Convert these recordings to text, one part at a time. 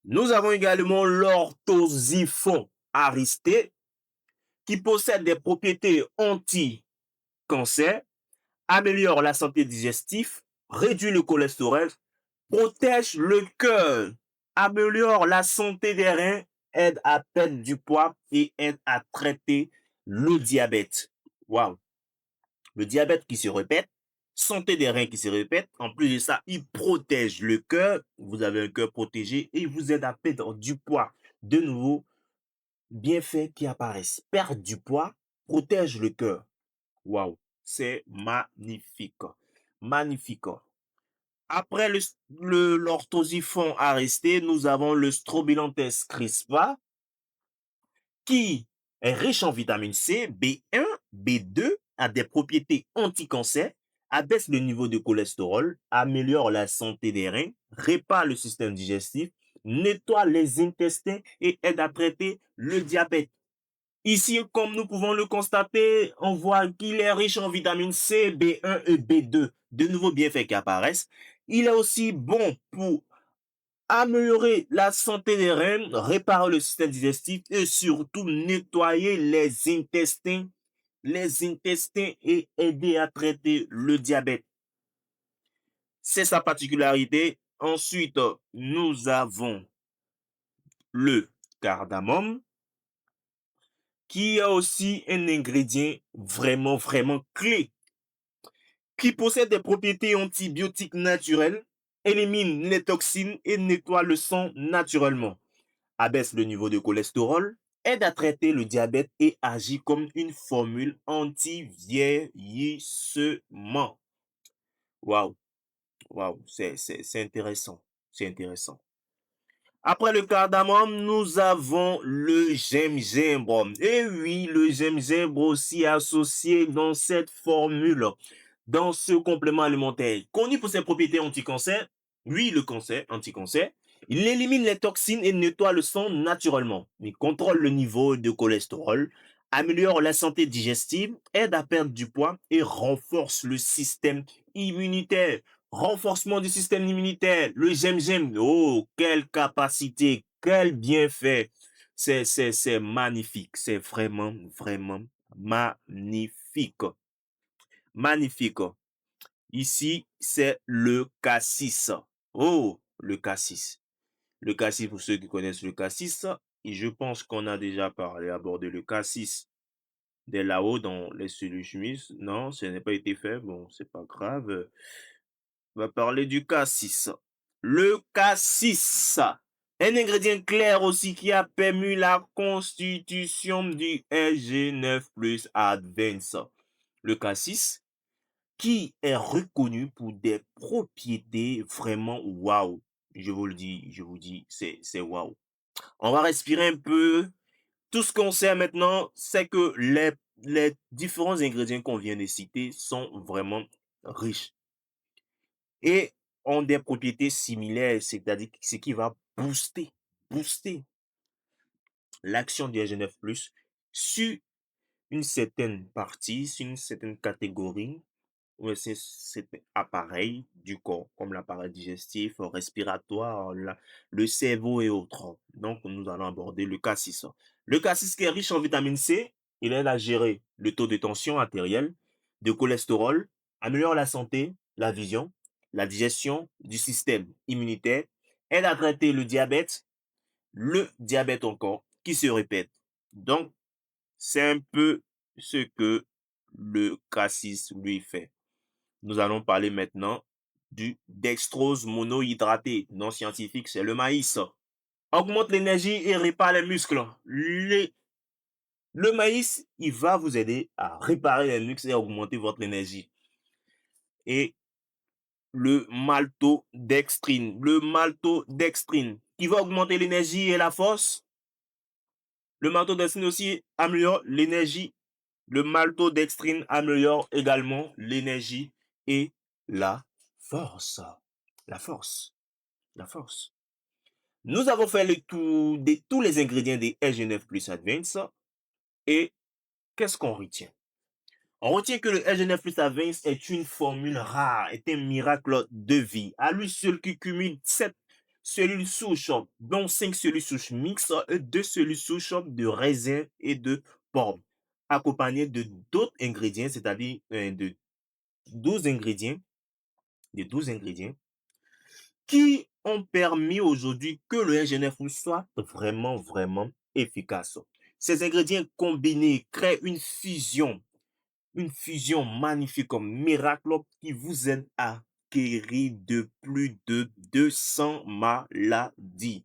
Nous avons également l'orthosiphon aristé qui possède des propriétés anti-cancer, améliore la santé digestive, réduit le cholestérol, protège le cœur, améliore la santé des reins, aide à perdre du poids et aide à traiter le diabète. Waouh! Le diabète qui se répète, santé des reins qui se répète. En plus de ça, il protège le cœur. Vous avez un cœur protégé et il vous aide à perdre du poids. De nouveau, bienfaits qui apparaissent. Perdre du poids protège le cœur. Waouh, c'est magnifique. Magnifique. Après l'orthosiphon aristé, nous avons le strobilanthes crispa qui est riche en vitamine C, B1, B2, a des propriétés anti-cancer, abaisse le niveau de cholestérol, améliore la santé des reins, répare le système digestif, nettoie les intestins et aide à traiter le diabète. Ici, comme nous pouvons le constater, on voit qu'il est riche en vitamine C, B1 et B2, de nouveaux bienfaits qui apparaissent. Il est aussi bon pour améliorer la santé des reins, réparer le système digestif et surtout nettoyer les intestins et aider à traiter le diabète. C'est sa particularité. Ensuite, nous avons le cardamome qui est aussi un ingrédient vraiment clé qui possède des propriétés antibiotiques naturelles, élimine les toxines et nettoie le sang naturellement. Abaisse le niveau de cholestérol, aide à traiter le diabète et agit comme une formule anti-vieillissement. Waouh, waouh, c'est intéressant, c'est intéressant. Après le cardamome, nous avons le gingembre. Et oui, le gingembre aussi associé dans cette formule, dans ce complément alimentaire. Connu pour ses propriétés anti-cancer, oui, le cancer, anti-cancer, il élimine les toxines et nettoie le sang naturellement. Il contrôle le niveau de cholestérol, améliore la santé digestive, aide à perdre du poids et renforce le système immunitaire. Renforcement du système immunitaire, le gingembre, oh, quelle capacité, quel bienfait. C'est magnifique, c'est vraiment magnifique. Magnifique. Ici, c'est le cassis. Oh, le cassis. Le cassis, pour ceux qui connaissent le cassis, et je pense qu'on a déjà parlé, abordé le cassis dès là-haut dans les cellules. Non, ce n'est pas été fait. Bon, c'est pas grave. On va parler du cassis. Le cassis, un ingrédient clair aussi qui a permis la constitution du SG9 Plus Advance. Le cassis, qui est reconnu pour des propriétés vraiment waouh. Je vous dis, c'est waouh. On va respirer un peu. Tout ce qu'on sait maintenant, c'est que les différents ingrédients qu'on vient de citer sont vraiment riches et ont des propriétés similaires, c'est-à-dire ce qui va booster l'action du SG9+, sur une certaine partie, sur une certaine catégorie, ou c'est appareil du corps, comme l'appareil digestif, respiratoire, le cerveau et autres. Donc, nous allons aborder le cassis. Le cassis qui est riche en vitamine C, il aide à gérer le taux de tension artérielle, de cholestérol, améliore la santé, la vision, la digestion du système immunitaire, aide à traiter le diabète encore, qui se répète. Donc, c'est un peu ce que le cassis lui fait. Nous allons parler maintenant du dextrose monohydraté. Non scientifique, c'est le maïs. Augmente l'énergie et répare les muscles. Le maïs, il va vous aider à réparer les muscles et à augmenter votre énergie. Et le maltodextrine. Le maltodextrine qui va augmenter l'énergie et la force. Le maltodextrine aussi améliore l'énergie. Le maltodextrine améliore également l'énergie et la force. La force. La force. Nous avons fait le tour de tous les ingrédients des SG9 Plus Advance. Et qu'est-ce qu'on retient? On retient que le SG9 Plus Advance est une formule rare, est un miracle de vie. À lui seul qui cumule cellules souches, dont 5 cellules souches mixtes et 2 cellules souches de raisin et de pomme, accompagnées de d'autres ingrédients, c'est-à-dire de 12 ingrédients, de 12 ingrédients qui ont permis aujourd'hui que le SG9 soit vraiment efficace. Ces ingrédients combinés créent une fusion magnifique, miracle qui vous aide à guérir de plus de 200 maladies.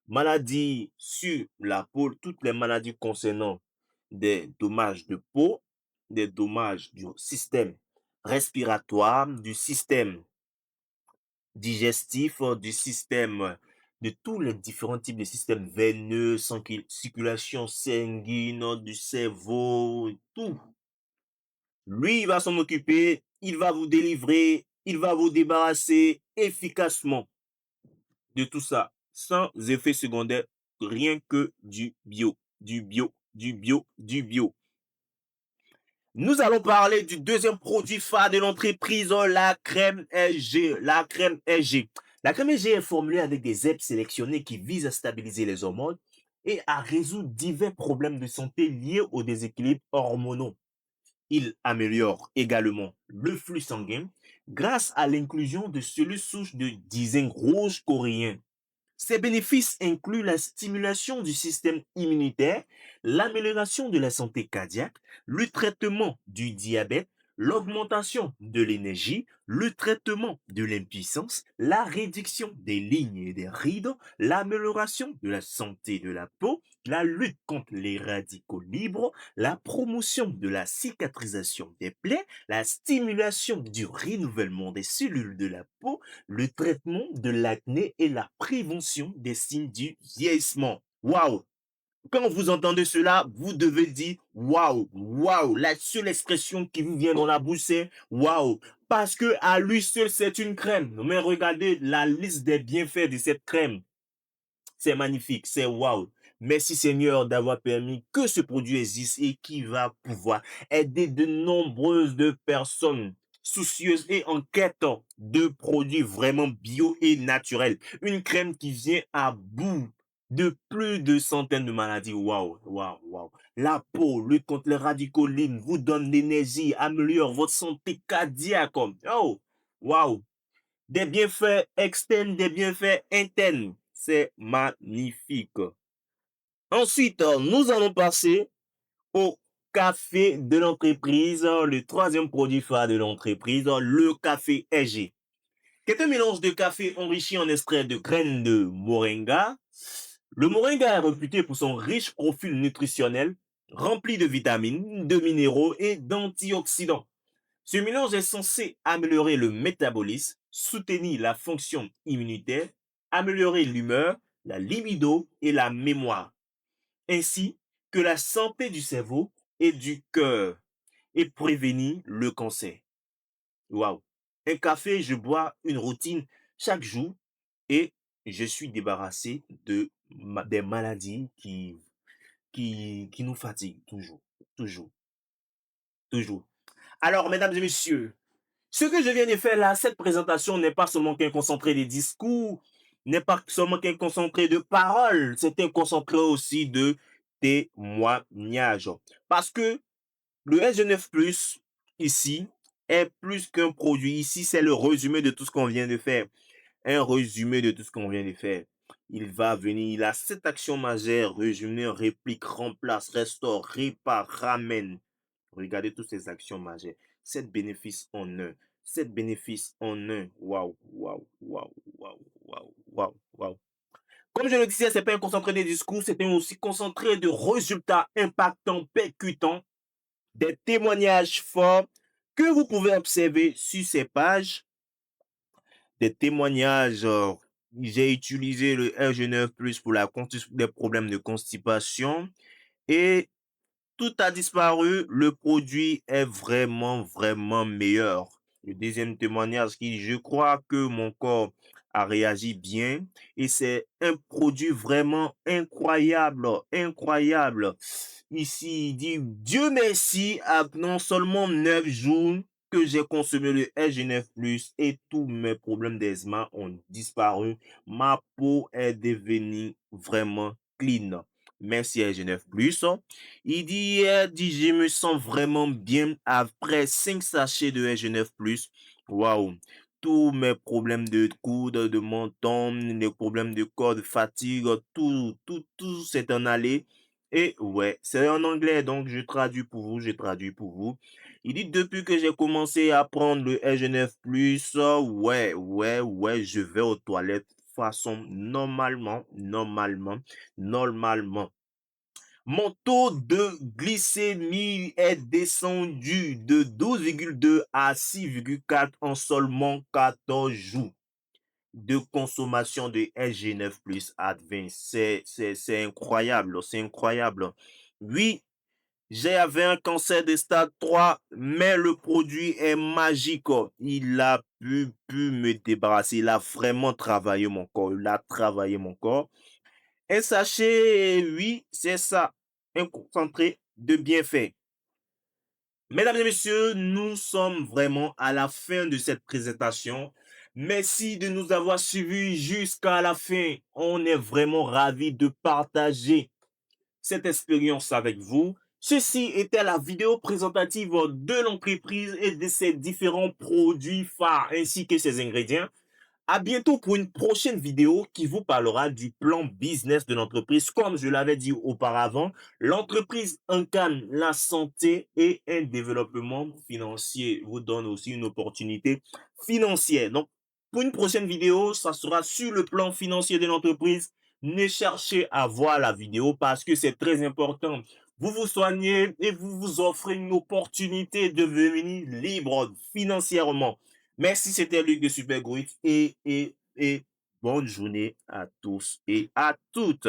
Maladies sur la peau, toutes les maladies concernant des dommages de peau, des dommages du système respiratoire, du système digestif, du système, de tous les différents types de systèmes veineux, circulation sanguine, du cerveau, tout. Lui, il va s'en occuper, il va vous délivrer, il va vous débarrasser efficacement de tout ça, sans effet secondaire, rien que du bio, du bio, du bio, du bio. Nous allons parler du deuxième produit phare de l'entreprise, la crème SG. La crème SG. La crème SG est formulée avec des herbes sélectionnées qui visent à stabiliser les hormones et à résoudre divers problèmes de santé liés aux déséquilibres hormonaux. Il améliore également le flux sanguin grâce à l'inclusion de cellules souches de zinc rouge coréen. Ces bénéfices incluent la stimulation du système immunitaire, l'amélioration de la santé cardiaque, le traitement du diabète, l'augmentation de l'énergie, le traitement de l'impuissance, la réduction des lignes et des rides, l'amélioration de la santé de la peau, la lutte contre les radicaux libres, la promotion de la cicatrisation des plaies, la stimulation du renouvellement des cellules de la peau, le traitement de l'acné et la prévention des signes du vieillissement. Waouh! Quand vous entendez cela, vous devez dire waouh, waouh. La seule expression qui vous vient dans la bouche, c'est waouh. Parce que à lui seul, c'est une crème. Mais regardez la liste des bienfaits de cette crème. C'est magnifique, c'est waouh. Merci Seigneur d'avoir permis que ce produit existe et qui va pouvoir aider de nombreuses de personnes soucieuses et en quête de produits vraiment bio et naturels. Une crème qui vient à bout de plus de centaines de maladies. Waouh, waouh, waouh. La peau, lutte contre les radicaux libres, vous donne l'énergie, améliore votre santé cardiaque. Oh, waouh. Des bienfaits externes, des bienfaits internes. C'est magnifique. Ensuite, nous allons passer au café de l'entreprise, le troisième produit phare de l'entreprise, le café SG. C'est un mélange de café enrichi en extrait de graines de moringa. Le moringa est réputé pour son riche profil nutritionnel, rempli de vitamines, de minéraux et d'antioxydants. Ce mélange est censé améliorer le métabolisme, soutenir la fonction immunitaire, améliorer l'humeur, la libido et la mémoire, ainsi que la santé du cerveau et du cœur, et prévenir le cancer. Waouh! Un café, je bois une routine chaque jour et je suis débarrassé des maladies qui nous fatiguent toujours, toujours, toujours. Alors, mesdames et messieurs, ce que je viens de faire là, cette présentation n'est pas seulement qu'un concentré de discours, n'est pas seulement qu'un concentré de paroles, c'est un concentré aussi de témoignages. Parce que le SG9 Plus, ici, est plus qu'un produit. Ici, c'est le résumé de tout ce qu'on vient de faire. Un résumé de tout ce qu'on vient de faire. Il va venir, il a 7 actions majeures, résumé, réplique, remplace, restaure, répare, ramène. Regardez toutes ces actions majeures. 7 bénéfices en un. 7 bénéfices en un. Waouh, waouh, waouh, waouh, waouh, waouh, waouh. Comme je le disais, c'est pas un concentré de discours, c'est un aussi concentré de résultats impactants, percutants, des témoignages forts que vous pouvez observer sur ces pages. Des témoignages. J'ai utilisé le RG9 Plus pour des problèmes de constipation et tout a disparu. Le produit est vraiment meilleur. Le deuxième témoignage qui, je crois que mon corps a réagi bien et c'est un produit vraiment incroyable, incroyable. Ici, il dit Dieu merci, à non seulement 9 jours, que j'ai consommé le SG9 Plus et tous mes problèmes d'eczéma ont disparu, ma peau est devenue vraiment clean. Merci SG9 Plus. Il dit, je me sens vraiment bien après 5 sachets de SG9 Plus. Waouh! Tous mes problèmes de coude, de menton, les problèmes de corps, de fatigue, tout s'est en allé. Et ouais, c'est en anglais, donc je traduis pour vous, je traduis pour vous. Il dit, depuis que j'ai commencé à prendre le SG9 Plus, ouais, je vais aux toilettes façon normalement. Mon taux de glycémie est descendu de 12,2 à 6,4 en seulement 14 jours de consommation de SG9 Plus Advance. C'est incroyable, c'est incroyable. Oui, j'avais un cancer de stade 3, mais le produit est magique. Il a pu me débarrasser. Il a vraiment travaillé mon corps. Il a travaillé mon corps. Et sachez, oui, c'est ça, un concentré de bienfaits. Mesdames et messieurs, nous sommes vraiment à la fin de cette présentation. Merci de nous avoir suivis jusqu'à la fin. On est vraiment ravis de partager cette expérience avec vous. Ceci était la vidéo présentative de l'entreprise et de ses différents produits phares ainsi que ses ingrédients. À bientôt pour une prochaine vidéo qui vous parlera du plan business de l'entreprise. Comme je l'avais dit auparavant, l'entreprise incarne la santé et un développement financier vous donne aussi une opportunité financière. Donc, pour une prochaine vidéo, ça sera sur le plan financier de l'entreprise. Ne cherchez à voir la vidéo parce que c'est très important. Vous vous soignez et vous vous offrez une opportunité de devenir libre financièrement. Merci, c'était Luc de Super Growth et bonne journée à tous et à toutes.